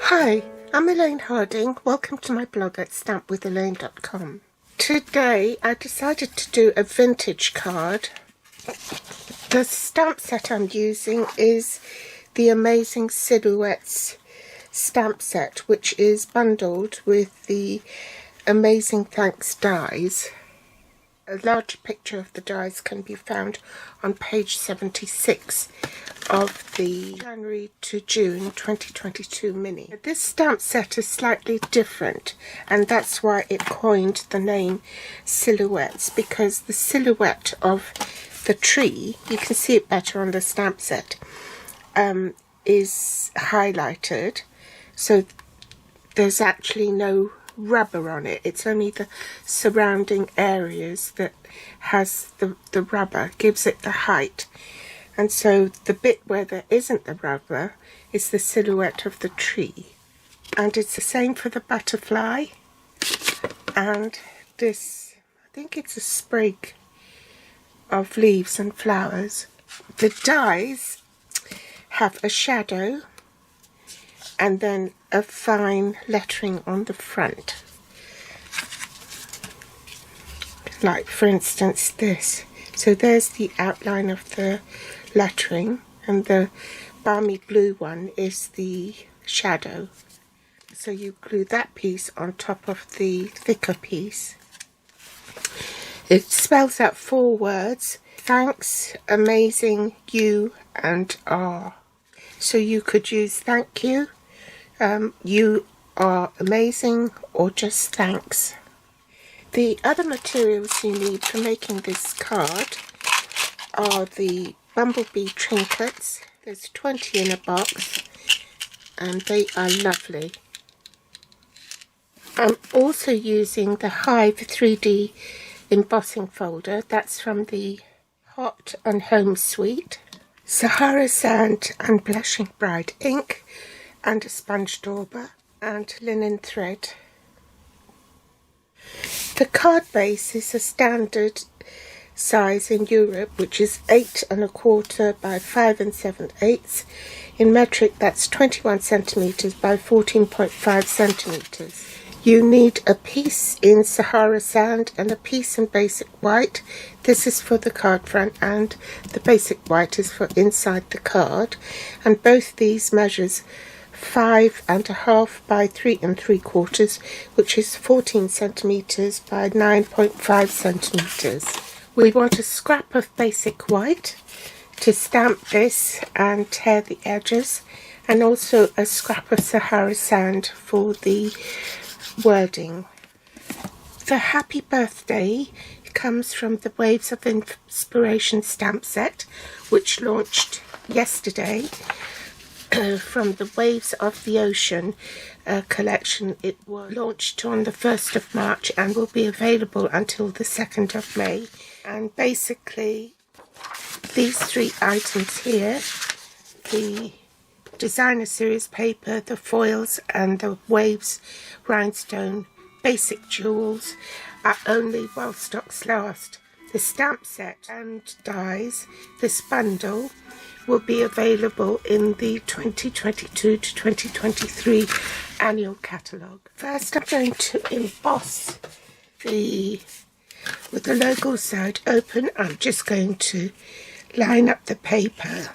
Hi, I'm Elaine Harding. Welcome to my blog at stampwithelaine.com. Today I decided to do a vintage card. The stamp set I'm using is the Amazing Silhouettes stamp set, which is bundled with the Amazing Thanks dies. A larger picture of the dies can be found on page 76 of the January to June 2022 mini. This stamp set is slightly different, and that's why it coined the name Silhouettes, because the silhouette of the tree, you can see it better on the stamp set, is highlighted, so there's actually no rubber on it. It's only the surrounding areas that has the rubber, gives it the height. And so the bit where there isn't the rubber is the silhouette of the tree. And it's the same for the butterfly. And this, I think it's a sprig of leaves and flowers. The dies have a shadow and then a fine lettering on the front. Like, for instance, this. So there's the outline of the lettering, and the balmy blue one is the shadow. So you glue that piece on top of the thicker piece. It spells out 4 words: thanks, amazing, you, and are. So you could use thank you, you are amazing, or just thanks. The other materials you need for making this card are the bumblebee trinkets. There's 20 in a box and they are lovely. I'm also using the Hive 3D embossing folder. That's from the Hot and Home suite. Sahara Sand and Blushing Bride ink, and a sponge dauber and linen thread. The card base is a standard size in Europe, which is 8 1/4 by 5 7/8. In metric, that's 21 centimeters by 14.5 centimeters. You need a piece in Sahara Sand and a piece in Basic White. This is for the card front, and the Basic White is for inside the card. And both these measures 5 1/2 by 3 3/4, which is 14 centimeters by 9.5 centimeters. We want a scrap of Basic White to stamp this and tear the edges, and also a scrap of Sahara Sand for the wording. The Happy Birthday comes from the Waves of Inspiration stamp set, which launched yesterday. From the Waves of the Ocean collection. It was launched on the 1st of March and will be available until the 2nd of May. And basically these 3 items here, the designer series paper, the foils, and the Waves rhinestone basic jewels, are only while stocks last. The stamp set and dies, this bundle, will be available in the 2022 to 2023 annual catalogue. First, I'm going to emboss with the logo side open. I'm just going to line up the paper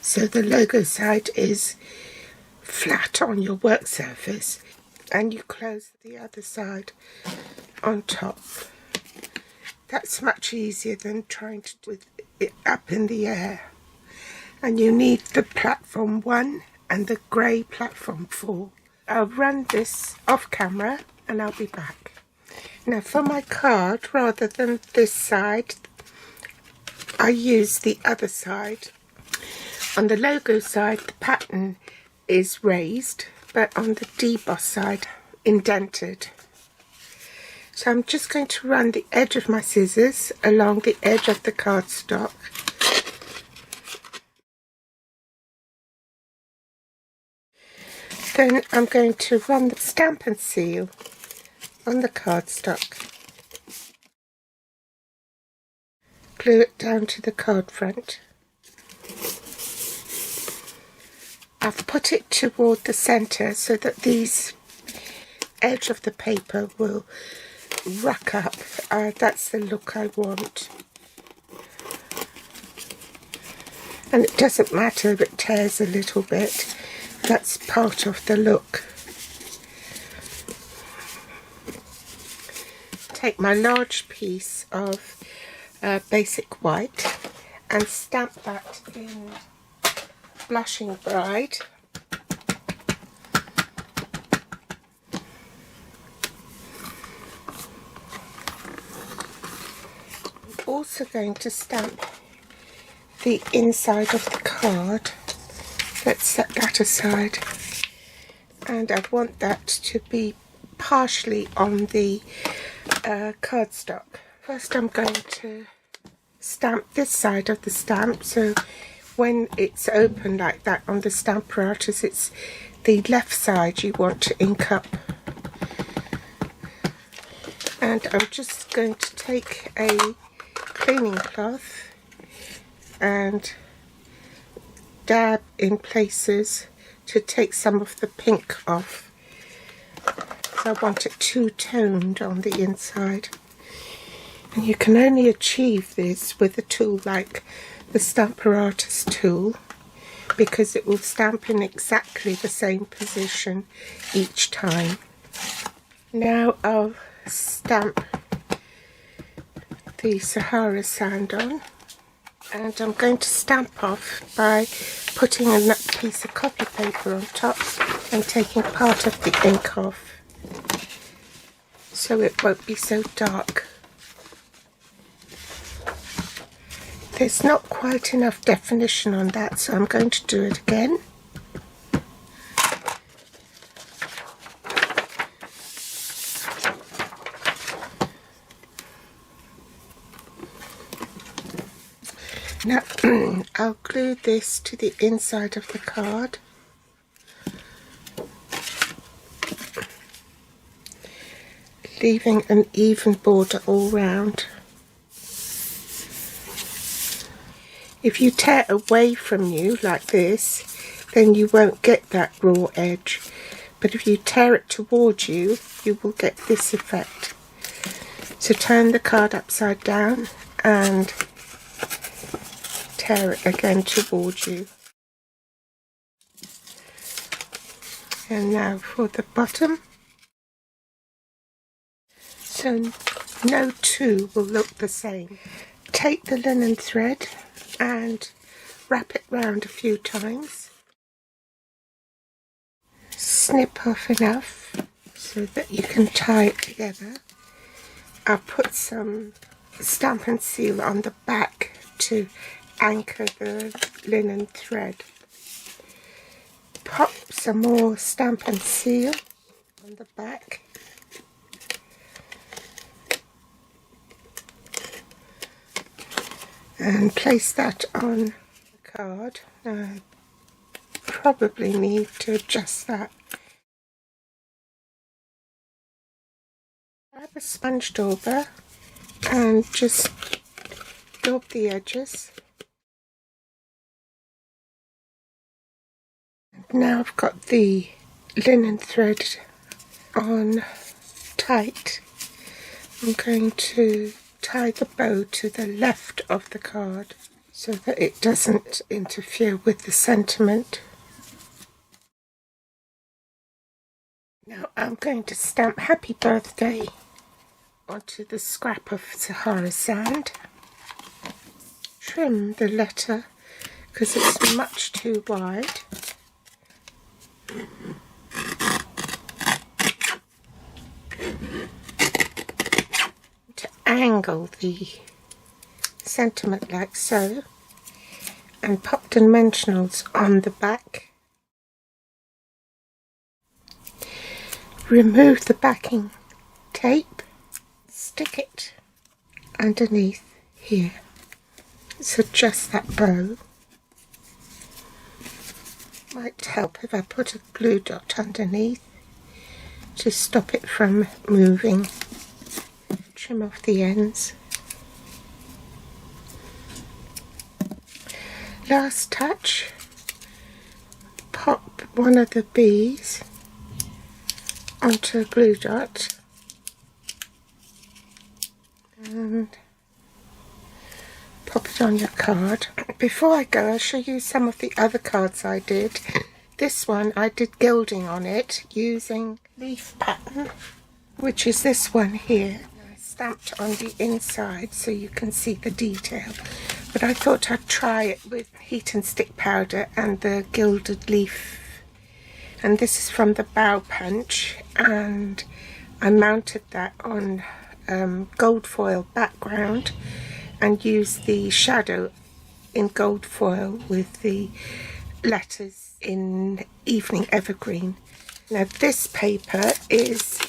so the logo side is flat on your work surface, and you close the other side on top. That's much easier than trying to do it up in the air. And you need the platform 1 and the grey platform 4. I'll run this off camera and I'll be back. Now for my card, rather than this side, I use the other side. On the logo side, the pattern is raised, but on the deboss side, indented. So I'm just going to run the edge of my scissors along the edge of the cardstock. Then I'm going to run the Stamp and Seal on the cardstock. Glue it down to the card front. I've put it toward the centre so that these edge of the paper will rack up. That's the look I want. And it doesn't matter if it tears a little bit, that's part of the look. Take my large piece of basic white and stamp that in Blushing Bride. I'm also going to stamp the inside of the card. Let's set that aside, and I want that to be partially on the cardstock. First I'm going to stamp this side of the stamp, so when it's open like that on the Stamparatus, it's the left side you want to ink up. And I'm just going to take a cleaning cloth and dab in places to take some of the pink off. So I want it two-toned on the inside. And you can only achieve this with a tool like the Stamparatus tool, because it will stamp in exactly the same position each time. Now I'll stamp the Sahara sand on, and I'm going to stamp off by putting a piece of copy paper on top and taking part of the ink off so it won't be so dark. There's not quite enough definition on that, so I'm going to do it again. Now I'll glue this to the inside of the card. Leaving an even border all round. If you tear away from you like this, then you won't get that raw edge. But if you tear it towards you, you will get this effect. So turn the card upside down and tear it again towards you. And now for the bottom. So no two will look the same. Take the linen thread and wrap it round a few times. Snip off enough so that you can tie it together. I'll put some Stamp and Seal on the back to anchor the linen thread. Pop some more Stamp and Seal on the back. And place that on the card. Now I probably need to adjust that. Grab a sponge dauber and just daub the edges. Now I've got the linen thread on tight. I'm going to tie the bow to the left of the card so that it doesn't interfere with the sentiment. Now I'm going to stamp Happy Birthday onto the scrap of Sahara sand. Trim the letter because it's much too wide. Angle the sentiment like so and pop dimensionals on the back. Remove the backing tape, stick it underneath here. So just that bow. Might help if I put a glue dot underneath to stop it from moving. Trim off the ends. Last touch, pop one of the bees onto a glue dot and pop it on your card. Before I go, I'll show you some of the other cards I did. This one I did gilding on it using leaf pattern, which is this one here. I stamped on the inside so you can see the detail, but I thought I'd try it with heat and stick powder and the gilded leaf. And this is from the Bow Punch, and I mounted that on gold foil background and used the shadow in gold foil with the letters in Evening Evergreen. Now this paper is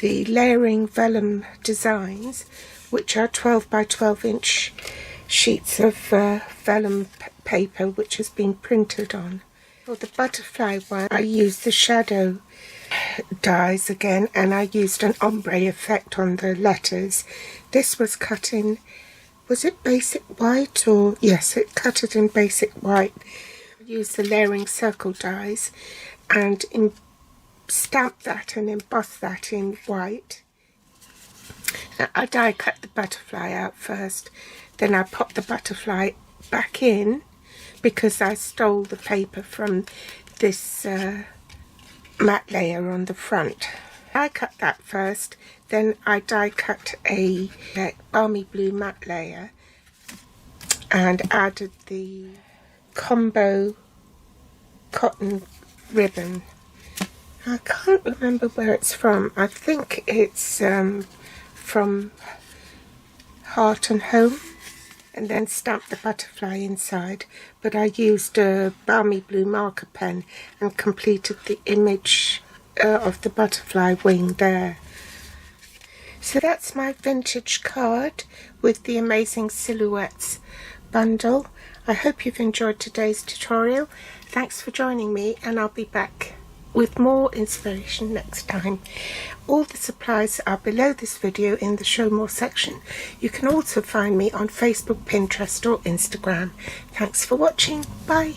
the Layering Vellum Designs, which are 12 by 12 inch sheets of vellum paper which has been printed on. For the butterfly one, I used the shadow dies again, and I used an ombre effect on the letters. This was cut in, was it basic white, or yes, it cut it in basic white. I used the layering circle dies and stamped that and embossed that in white. Now, I die cut the butterfly out first, then I popped the butterfly back in because I stole the paper from this matte layer on the front. I cut that first, then I die cut a balmy blue matte layer and added the combo cotton ribbon. I can't remember where it's from. I think it's from Heart and Home, and then stamped the butterfly inside, but I used a balmy blue marker pen and completed the image of the butterfly wing there. So that's my vintage card with the Amazing Silhouettes bundle. I hope you've enjoyed today's tutorial. Thanks for joining me, and I'll be back with more inspiration next time. All the supplies are below this video in the Show More section. You can also find me on Facebook, Pinterest or Instagram. Thanks for watching. Bye.